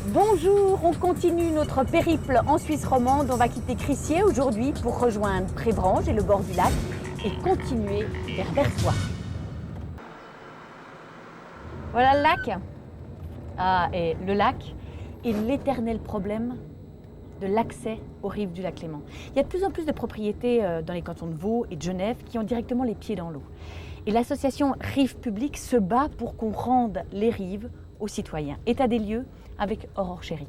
Bonjour, on continue notre périple en Suisse romande. On va quitter Crissier aujourd'hui pour rejoindre Prévrange et le bord du lac et continuer vers Versoix. Voilà le lac. Et le lac est l'éternel problème de l'accès aux rives du lac Léman. Il y a de plus en plus de propriétés dans les cantons de Vaud et de Genève qui ont directement les pieds dans l'eau. Et l'association Rives Publiques se bat pour qu'on rende les rives aux citoyens. État des lieux avec Aurore Chéry.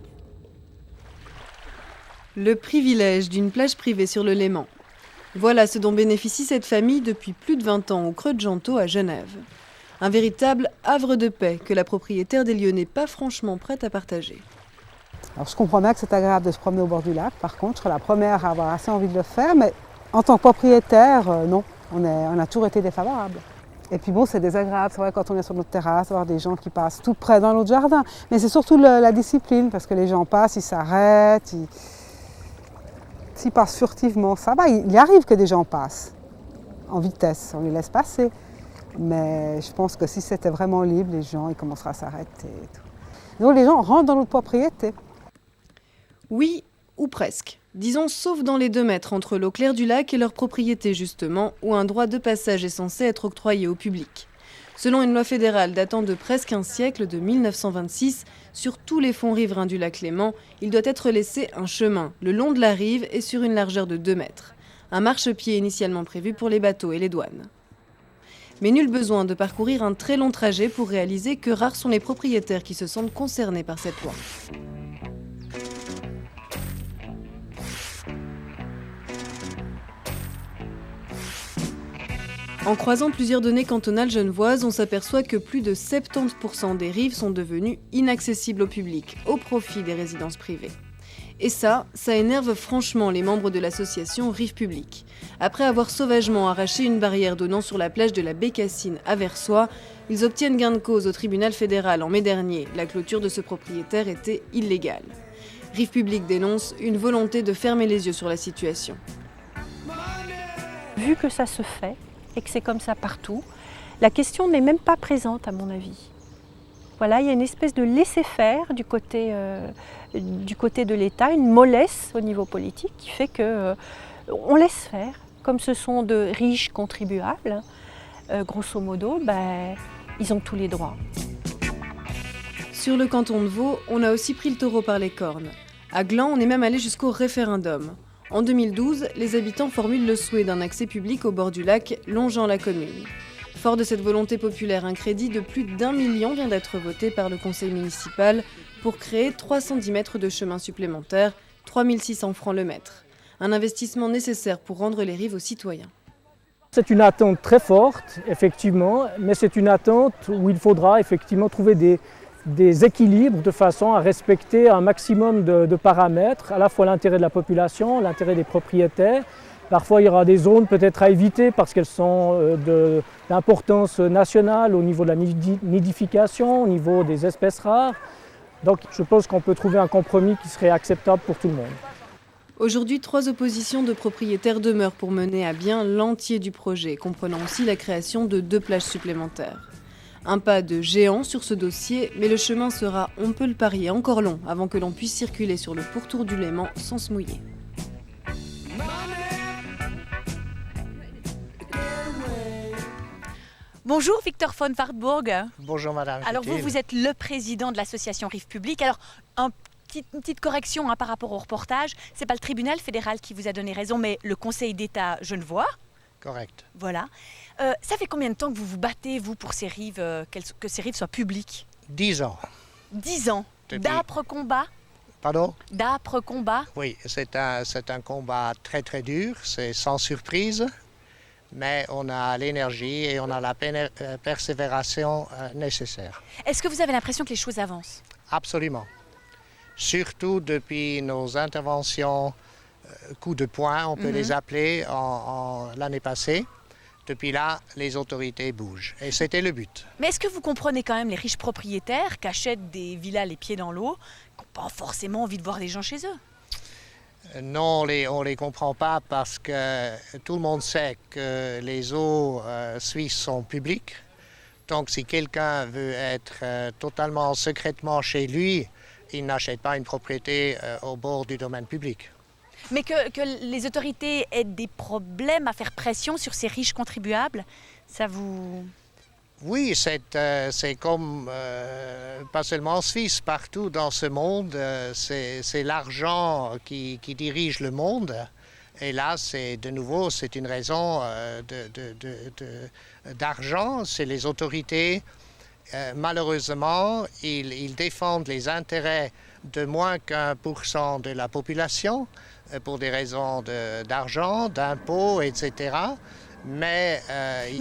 Le privilège d'une plage privée sur le Léman. Voilà ce dont bénéficie cette famille depuis plus de 20 ans au Creux de Gentot à Genève. Un véritable havre de paix que la propriétaire des lieux n'est pas franchement prête à partager. Alors je comprends bien que c'est agréable de se promener au bord du lac, par contre je serais la première à avoir assez envie de le faire, mais en tant que propriétaire, non, on a toujours été défavorable. Et puis bon, c'est désagréable, c'est vrai quand on est sur notre terrasse, voir des gens qui passent tout près dans notre jardin, mais c'est surtout la discipline, parce que les gens passent, ils s'arrêtent, s'ils passent furtivement, ça va, il arrive que des gens passent en vitesse, on les laisse passer. Mais je pense que si c'était vraiment libre, les gens ils commenceraient à s'arrêter et tout. Donc les gens rentrent dans notre propriété. Oui, ou presque. Disons sauf dans les 2 mètres entre l'eau claire du lac et leur propriété justement, où un droit de passage est censé être octroyé au public. Selon une loi fédérale datant de presque un siècle, de 1926, sur tous les fonds riverains du lac Léman, il doit être laissé un chemin, le long de la rive et sur une largeur de 2 mètres. Un marchepied initialement prévu pour les bateaux et les douanes. Mais nul besoin de parcourir un très long trajet pour réaliser que rares sont les propriétaires qui se sentent concernés par cette loi. En croisant plusieurs données cantonales genevoises, on s'aperçoit que plus de 70% des rives sont devenues inaccessibles au public, au profit des résidences privées. Et ça énerve franchement les membres de l'association Rives Publiques. Après avoir sauvagement arraché une barrière donnant sur la plage de la Bécassine à Versoix, ils obtiennent gain de cause au tribunal fédéral en mai dernier. La clôture de ce propriétaire était illégale. Rives Publiques dénonce une volonté de fermer les yeux sur la situation. Vu que ça se fait et que c'est comme ça partout, la question n'est même pas présente à mon avis. Voilà, il y a une espèce de laisser-faire du côté de l'État, une mollesse au niveau politique qui fait qu'on laisse faire. Comme ce sont de riches contribuables, grosso modo, ils ont tous les droits. Sur le canton de Vaud, on a aussi pris le taureau par les cornes. À Gland, on est même allé jusqu'au référendum. En 2012, les habitants formulent le souhait d'un accès public au bord du lac longeant la commune. Fort de cette volonté populaire, un crédit de plus d'1 million vient d'être voté par le conseil municipal pour créer 310 mètres de chemin supplémentaires, 3 600 francs le mètre. Un investissement nécessaire pour rendre les rives aux citoyens. C'est une attente très forte, effectivement, mais c'est une attente où il faudra effectivement trouver des équilibres de façon à respecter un maximum de paramètres, à la fois l'intérêt de la population, l'intérêt des propriétaires. Parfois, il y aura des zones peut-être à éviter parce qu'elles sont d'importance nationale au niveau de la nidification, au niveau des espèces rares. Donc, je pense qu'on peut trouver un compromis qui serait acceptable pour tout le monde. Aujourd'hui, 3 oppositions de propriétaires demeurent pour mener à bien l'entier du projet, comprenant aussi la création de 2 plages supplémentaires. Un pas de géant sur ce dossier, mais le chemin sera, on peut le parier, encore long avant que l'on puisse circuler sur le pourtour du Léman sans se mouiller. Bonjour Victor von Wartburg. Bonjour Madame. Alors vous êtes le président de l'association Rives Publiques. Alors une petite correction par rapport au reportage. C'est pas le tribunal fédéral qui vous a donné raison, mais le Conseil d'État genevois. Correct. Voilà. Ça fait combien de temps que vous vous battez, vous, pour ces rives, que ces rives soient publiques? 10 ans. 10 ans. D'âpres combats? Pardon? D'âpres combats? Oui, c'est un combat très très dur, c'est sans surprise, mais on a l'énergie et on a la persévération nécessaire. Est-ce que vous avez l'impression que les choses avancent? Absolument. Surtout depuis nos interventions coups de poing, on peut les appeler, l'année passée. Depuis là, les autorités bougent. Et c'était le but. Mais est-ce que vous comprenez quand même les riches propriétaires qui achètent des villas les pieds dans l'eau, qui n'ont pas forcément envie de voir des gens chez eux? Non, on les comprend pas parce que tout le monde sait que les eaux suisses sont publiques. Donc si quelqu'un veut être totalement secrètement chez lui, il n'achète pas une propriété au bord du domaine public. Mais que les autorités aient des problèmes à faire pression sur ces riches contribuables, ça vous... Oui, c'est comme, pas seulement en Suisse, partout dans ce monde, c'est l'argent qui dirige le monde. Et là, de nouveau, c'est une raison d'argent, c'est les autorités. Malheureusement, ils défendent les intérêts de moins qu'1% de la population pour des raisons d'argent, d'impôts, etc. Mais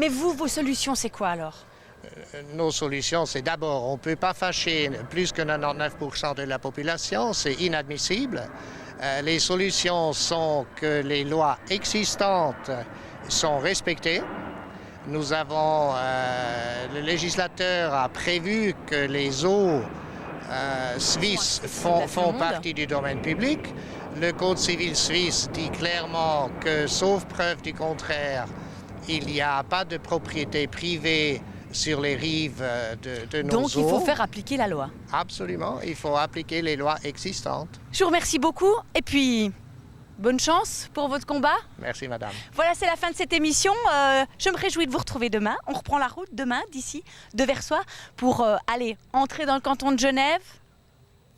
vous, vos solutions, c'est quoi alors? Nos solutions, c'est d'abord, on ne peut pas fâcher plus que 99% de la population, c'est inadmissible. Les solutions sont que les lois existantes sont respectées. Nous avons, le législateur a prévu que les eaux suisses font partie du domaine public. Le Code civil suisse dit clairement que, sauf preuve du contraire, il n'y a pas de propriété privée sur les rives de nos eaux. Donc il faut faire appliquer la loi. Absolument, il faut appliquer les lois existantes. Je vous remercie beaucoup et puis bonne chance pour votre combat. Merci madame. Voilà, c'est la fin de cette émission. Je me réjouis de vous retrouver demain. On reprend la route demain d'ici, de Versoix, pour aller entrer dans le canton de Genève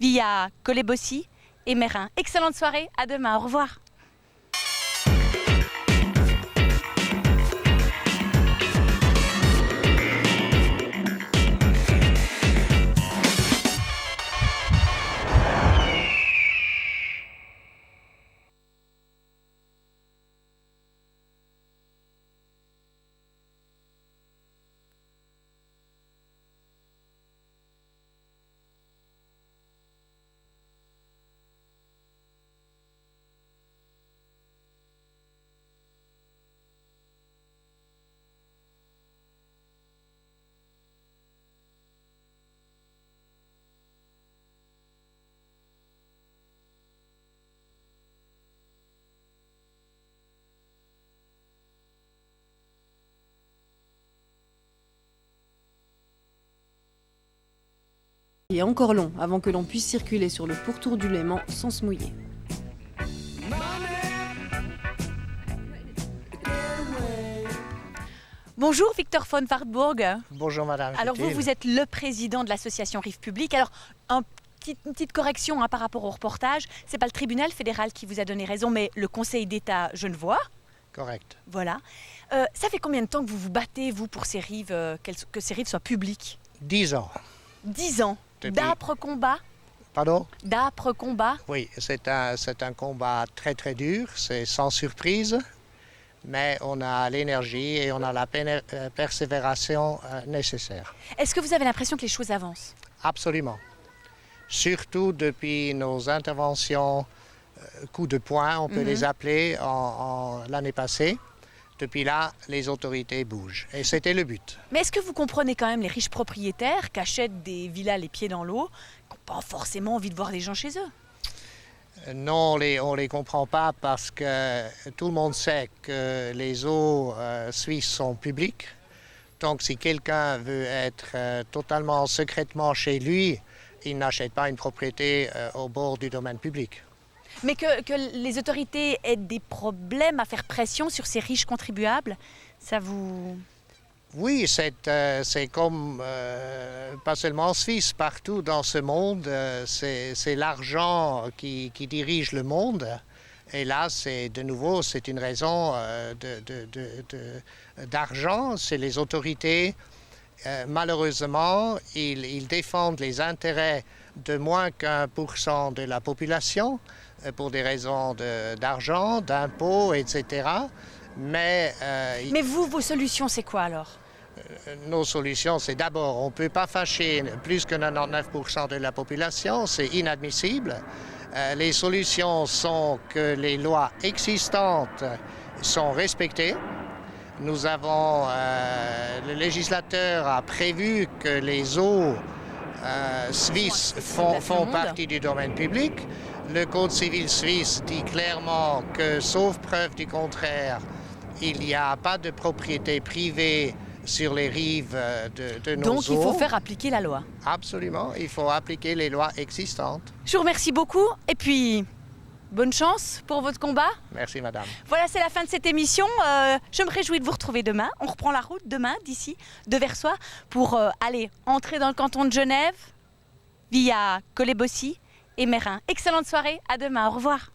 via Collet-Bossy et Meyrin. Excellente soirée, à demain, au revoir. Et encore long avant que l'on puisse circuler sur le pourtour du Léman sans se mouiller. Bonjour Victor von Wartburg. Bonjour madame. Alors vous êtes le président de l'association Rive Publique. Alors une petite correction par rapport au reportage. C'est pas le tribunal fédéral qui vous a donné raison, mais le Conseil d'État genevois. Correct. Voilà. Ça fait combien de temps que vous vous battez, vous, pour ces rives, que ces rives soient publiques? 10 ans. 10 ans. D'âpres combats? Pardon? D'âpres combats? Oui, c'est un combat très très dur, c'est sans surprise, mais on a l'énergie et on a la persévération nécessaire. Est-ce que vous avez l'impression que les choses avancent? Absolument. Surtout depuis nos interventions coups de poing, on peut les appeler, l'année passée. Depuis là, les autorités bougent. Et c'était le but. Mais est-ce que vous comprenez quand même les riches propriétaires qui achètent des villas les pieds dans l'eau, qui n'ont pas forcément envie de voir les gens chez eux? Non, on ne les comprend pas parce que tout le monde sait que les eaux suisses sont publiques. Donc si quelqu'un veut être totalement secrètement chez lui, il n'achète pas une propriété au bord du domaine public. Mais que les autorités aient des problèmes à faire pression sur ces riches contribuables, ça vous... Oui, c'est comme, pas seulement en Suisse, partout dans ce monde, c'est l'argent qui dirige le monde. Et là, de nouveau, c'est une raison d'argent, c'est les autorités. Malheureusement, ils défendent les intérêts de moins qu'1% de la population pour des raisons d'argent, d'impôts, etc. Mais vous, vos solutions, c'est quoi alors? Nos solutions, c'est d'abord, on ne peut pas fâcher plus que 99% de la population, c'est inadmissible. Les solutions sont que les lois existantes sont respectées. Nous avons, le législateur a prévu que les eaux suisses font partie du domaine public. Le Code civil suisse dit clairement que, sauf preuve du contraire, il n'y a pas de propriété privée sur les rives de nos Donc il faut eaux. faire appliquer la loi. Absolument, il faut appliquer les lois existantes. Je vous remercie beaucoup et puis bonne chance pour votre combat. Merci madame. Voilà, c'est la fin de cette émission. Je me réjouis de vous retrouver demain. On reprend la route demain d'ici, de Versoix, pour aller entrer dans le canton de Genève via Collet-Bossy et Meyrin. Excellente soirée, à demain, au revoir.